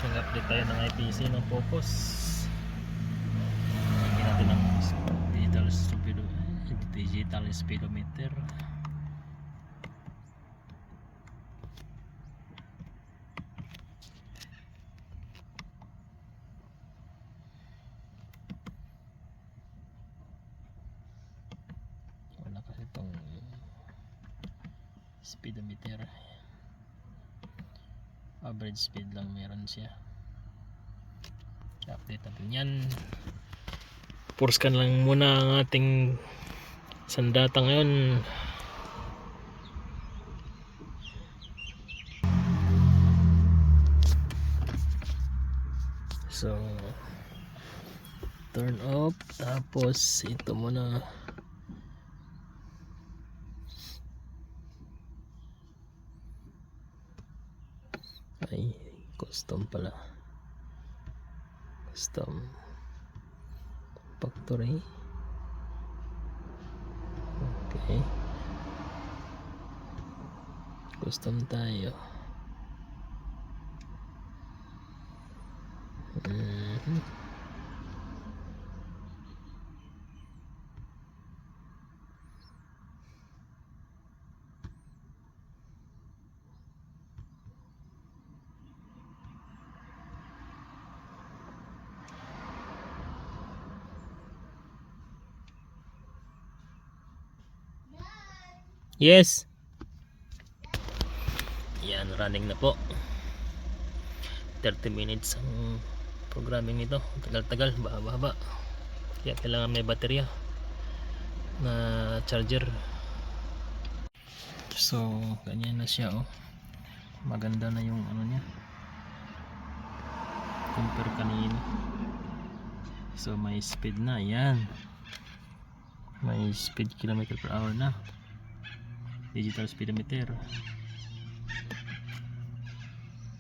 Mag-update tayo ng IPC ng Focus. Lagyan natin ng digital speedometer. Wala kasi itong speedometer. Average speed lang meron siya. Update natin yan. Pure scan lang muna ang ating sandata ngayon. So turn off, tapos ito muna. Ay, custom pala. Custom factory. Okay, custom tayo. Yes. Yan, running na po. 30 minutes ang programming nito. Tagal-tagal, bahaba-haba. Kaya kailangan may baterya na charger. So, ganyan na siya, oh. Maganda na yung ano niya. Compare kanina. So, may speed na. Yan. May speed kilometer per hour na. Digital speedometer.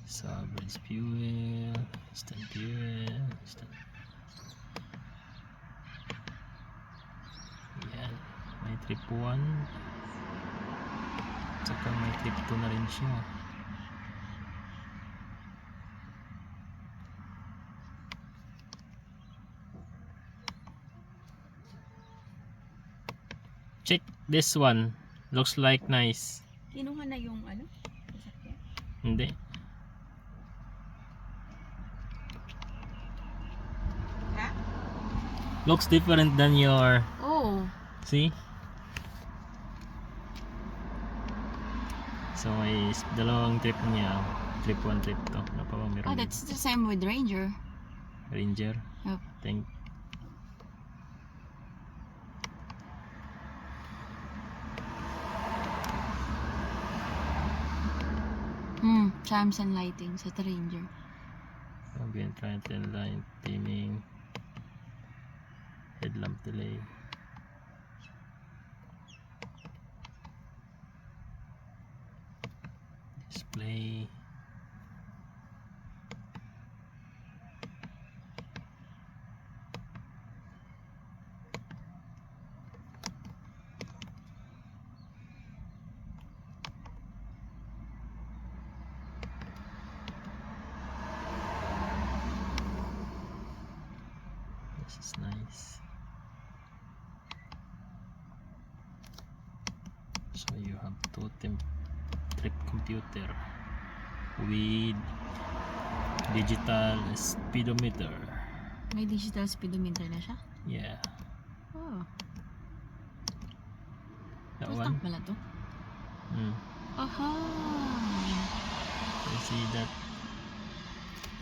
So, average fuel, instant fuel, instant. Yan, may trip 1, saka may trip 2 na rin siya. Check this one, looks like nice. Kinuha na yung ano? Sasakyan? Hindi. Ha? Looks different than your. Oh. See? So may dalawang trip niya. Trip 1, trip 2. Ano pa ba meron? Oh, that's the same with Ranger. Ranger. Yep. Thank. Chimes and lighting sa Ranger. Ambient light and light dimming. Headlamp delay. Display. This is nice. So you have two trip computer with digital speedometer. May digital speedometer na siya? Yeah. Oh. That Full one? tank pala to? Aha! You see that?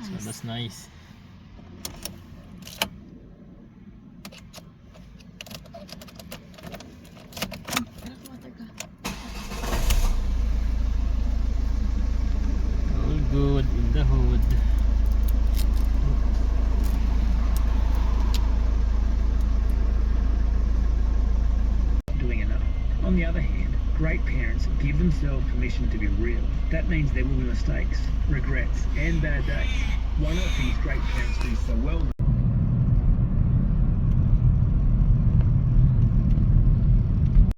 So Nice. that's nice. Water ka. All good in the hood. Doing enough. On the other hand, great parents give themselves permission to be real. That means there will be mistakes, regrets, and bad days. Why not